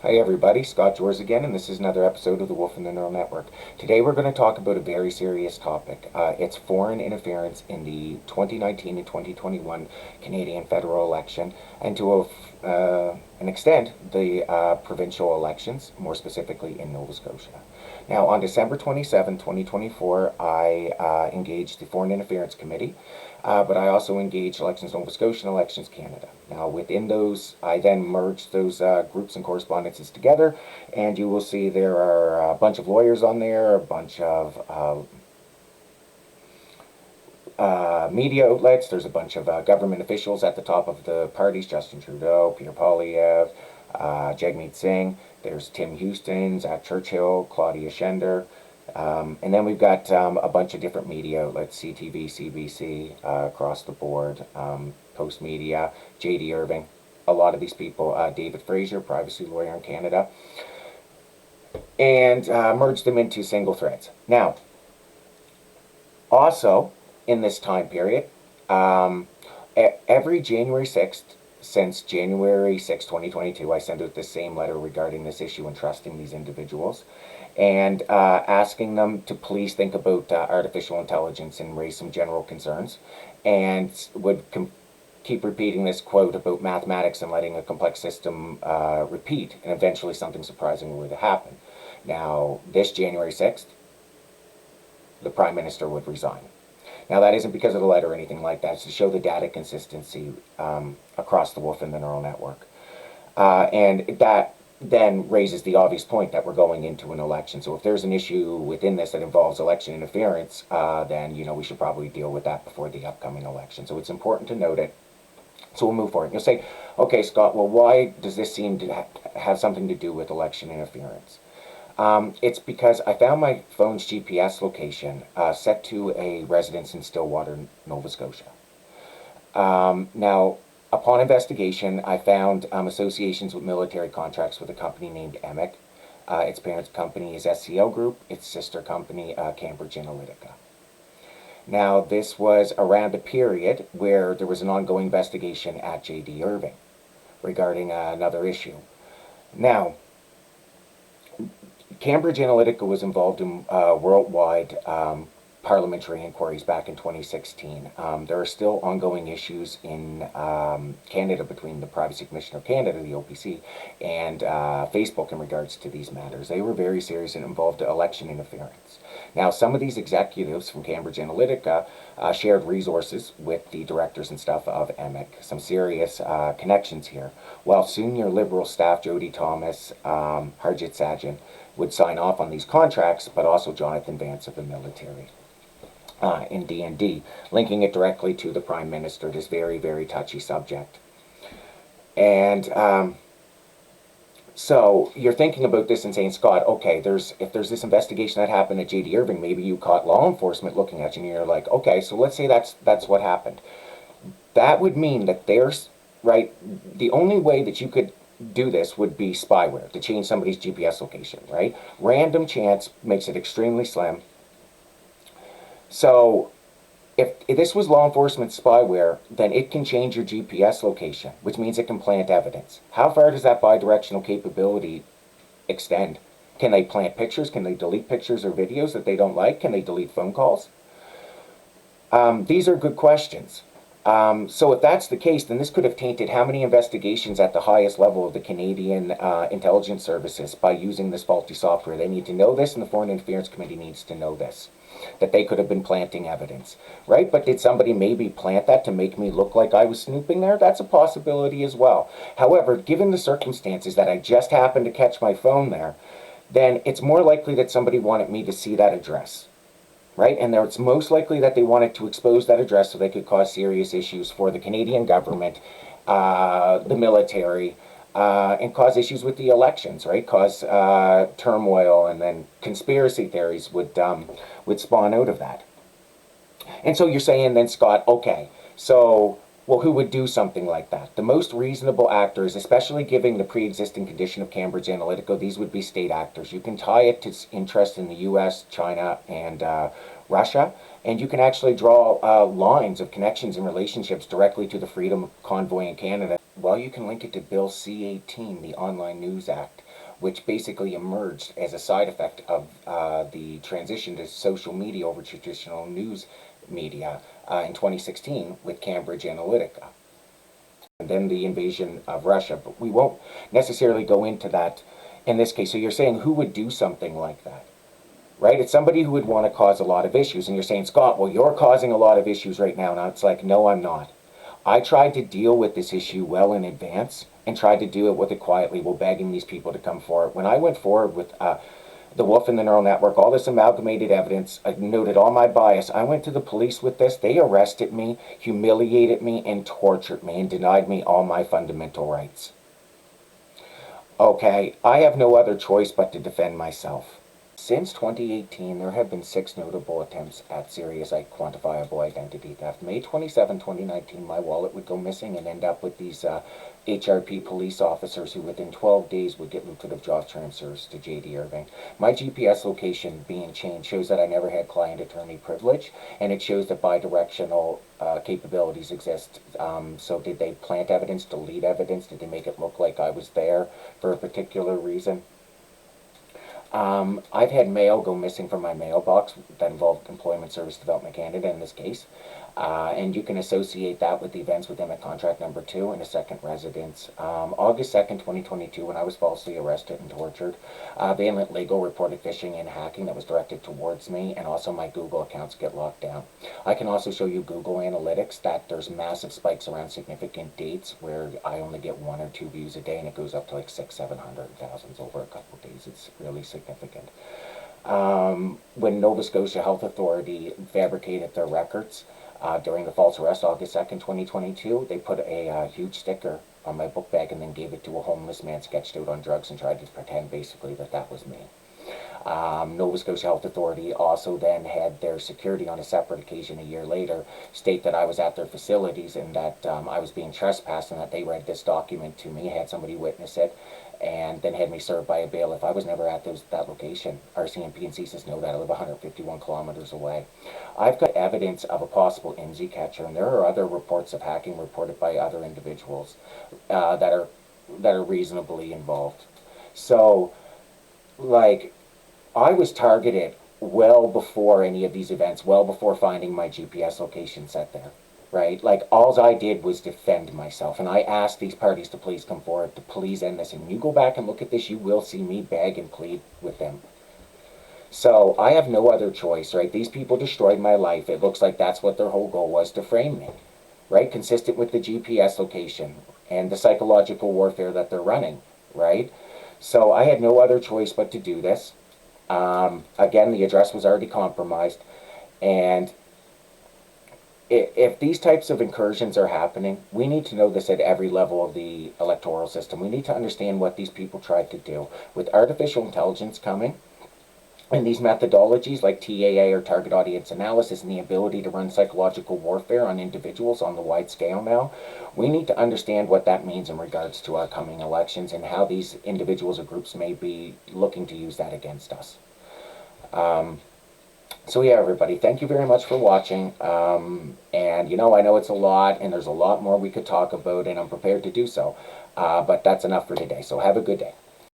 Hi everybody, Scott George again, and this is another episode of the Wolf and the Neural Network. Today we're going to talk about a very serious topic. It's foreign interference in the 2019 and 2021 Canadian federal election, and to an extent, the provincial elections, more specifically in Nova Scotia. Now, on December 27, 2024, I engaged the Foreign Interference Committee, but I also engaged Elections Nova Scotia and Elections Canada. Now, within those, I then merged those groups and correspondences together, and you will see there are a bunch of lawyers on there, a bunch of media outlets. There's a bunch of government officials at the top of the parties: Justin Trudeau, Peter Poilievre, Jagmeet Singh. There's Tim Houston, Zach Churchill, Claudia Schender. And then we've got a bunch of different media outlets: CTV, CBC, across the board, Post Media, J.D. Irving, a lot of these people, David Fraser, privacy lawyer in Canada, and merged them into single threads. Now, also, in this time period, every January 6th, since January 6, 2022, I sent out the same letter regarding this issue and trusting these individuals and asking them to please think about artificial intelligence and raise some general concerns, and would keep repeating this quote about mathematics and letting a complex system repeat, and eventually something surprising would happen. Now, this January 6th, the Prime Minister would resign. Now, that isn't because of the letter or anything like that. It's to show the data consistency across the Wolf and the Neural Network. And that then raises the obvious point that we're going into an election. So if there's an issue within this that involves election interference, then, we should probably deal with that before the upcoming election. So it's important to note it. So we'll move forward. You'll say, okay, Scott, well, why does this seem to have something to do with election interference? It's because I found my phone's GPS location set to a residence in Stillwater, Nova Scotia. Now, upon investigation, I found associations with military contracts with a company named EMIC. Its parent company is SCL Group. Its sister company, Cambridge Analytica. Now, this was around a period where there was an ongoing investigation at J.D. Irving regarding another issue. Now, Cambridge Analytica was involved in worldwide parliamentary inquiries back in 2016. There are still ongoing issues in Canada between the Privacy Commissioner of Canada, the OPC, and Facebook in regards to these matters. They were very serious and involved election interference. Now, some of these executives from Cambridge Analytica shared resources with the directors and staff of EMIC, some serious connections here, while senior Liberal staff Jody Thomas, Harjit Sajjan, would sign off on these contracts, but also Jonathan Vance of the military in D&D, linking it directly to the Prime Minister, this very, very touchy subject. And so you're thinking about this and saying, Scott, okay, if there's this investigation that happened at J.D. Irving, maybe you caught law enforcement looking at you, and you're like, okay, so let's say that's what happened. That would mean that the only way that you could do this would be spyware, to change somebody's GPS location, right? Random chance makes it extremely slim. So if this was law enforcement spyware, then it can change your GPS location, which means it can plant evidence. How far does that bidirectional capability extend? Can they plant pictures? Can they delete pictures or videos that they don't like? Can they delete phone calls? These are good questions. So if that's the case, then this could have tainted how many investigations at the highest level of the Canadian intelligence services by using this faulty software. They need to know this, and the Foreign Interference Committee needs to know this, that they could have been planting evidence, right? But did somebody maybe plant that to make me look like I was snooping there? That's a possibility as well. However, given the circumstances that I just happened to catch my phone there, then it's more likely that somebody wanted me to see that address. Right? And it's most likely that they wanted to expose that address so they could cause serious issues for the Canadian government, the military, and cause issues with the elections, right? Cause turmoil, and then conspiracy theories would spawn out of that. And so you're saying then, Scott, okay, so, well, who would do something like that? The most reasonable actors, especially given the pre-existing condition of Cambridge Analytica, these would be state actors. You can tie it to interest in the U.S., China, and Russia, and you can actually draw lines of connections and relationships directly to the Freedom Convoy in Canada. Well, you can link it to Bill C-18, the Online News Act, which basically emerged as a side effect of the transition to social media over traditional news media in 2016 with Cambridge Analytica. And then the invasion of Russia. But we won't necessarily go into that in this case. So you're saying who would do something like that? Right? It's somebody who would want to cause a lot of issues. And you're saying, Scott, well, you're causing a lot of issues right now. Now it's like, no, I'm not. I tried to deal with this issue well in advance and tried to do it with it quietly while begging these people to come forward. When I went forward with the Wolf and the Neural Network, all this amalgamated evidence, I noted all my bias. I went to the police with this. They arrested me, humiliated me, and tortured me and denied me all my fundamental rights. Okay, I have no other choice but to defend myself. Since 2018, there have been 6 notable attempts at serious quantifiable identity theft. May 27, 2019, my wallet would go missing and end up with these HRP police officers who within 12 days would get lucrative job transfers to JD Irving. My GPS location being changed shows that I never had client attorney privilege, and it shows that bidirectional capabilities exist. So did they plant evidence, delete evidence? Did they make it look like I was there for a particular reason? I've had mail go missing from my mailbox that involved Employment Service Development Canada in this case. And you can associate that with events within a contract number 2 and a second residence. August 2nd, 2022, when I was falsely arrested and tortured, Valent Legal reported phishing and hacking that was directed towards me, and also my Google accounts get locked down. I can also show you Google Analytics that there's massive spikes around significant dates where I only get 1 or 2 views a day, and it goes up to like 600, 700 thousands over a couple of days. It's really significant. When Nova Scotia Health Authority fabricated their records during the false arrest, August 2nd, 2022, they put a huge sticker on my book bag and then gave it to a homeless man sketched out on drugs and tried to pretend basically that that was me. Nova Scotia Health Authority also then had their security on a separate occasion a year later state that I was at their facilities and that I was being trespassed, and that they read this document to me, had somebody witness it, and then had me served by a bailiff. I was never at that location. RCMP and CSIS know that. I live 151 kilometers away. I've got evidence of a possible IMSI catcher, and there are other reports of hacking reported by other individuals that are reasonably involved. So, like, I was targeted well before any of these events, well before finding my GPS location set there, right? Like, all I did was defend myself, and I asked these parties to please come forward, to please end this. And when you go back and look at this, you will see me beg and plead with them. So I have no other choice, right? These people destroyed my life. It looks like that's what their whole goal was, to frame me, right? Consistent with the GPS location and the psychological warfare that they're running, right? So I had no other choice but to do this. Again, the address was already compromised, and if these types of incursions are happening, we need to know this at every level of the electoral system. We need to understand what these people tried to do. With artificial intelligence coming, and these methodologies like TAA, or target audience analysis, and the ability to run psychological warfare on individuals on the wide scale now, we need to understand what that means in regards to our coming elections and how these individuals or groups may be looking to use that against us. So yeah, everybody, thank you very much for watching. And you know, I know it's a lot, and there's a lot more we could talk about, and I'm prepared to do so. But that's enough for today. So have a good day.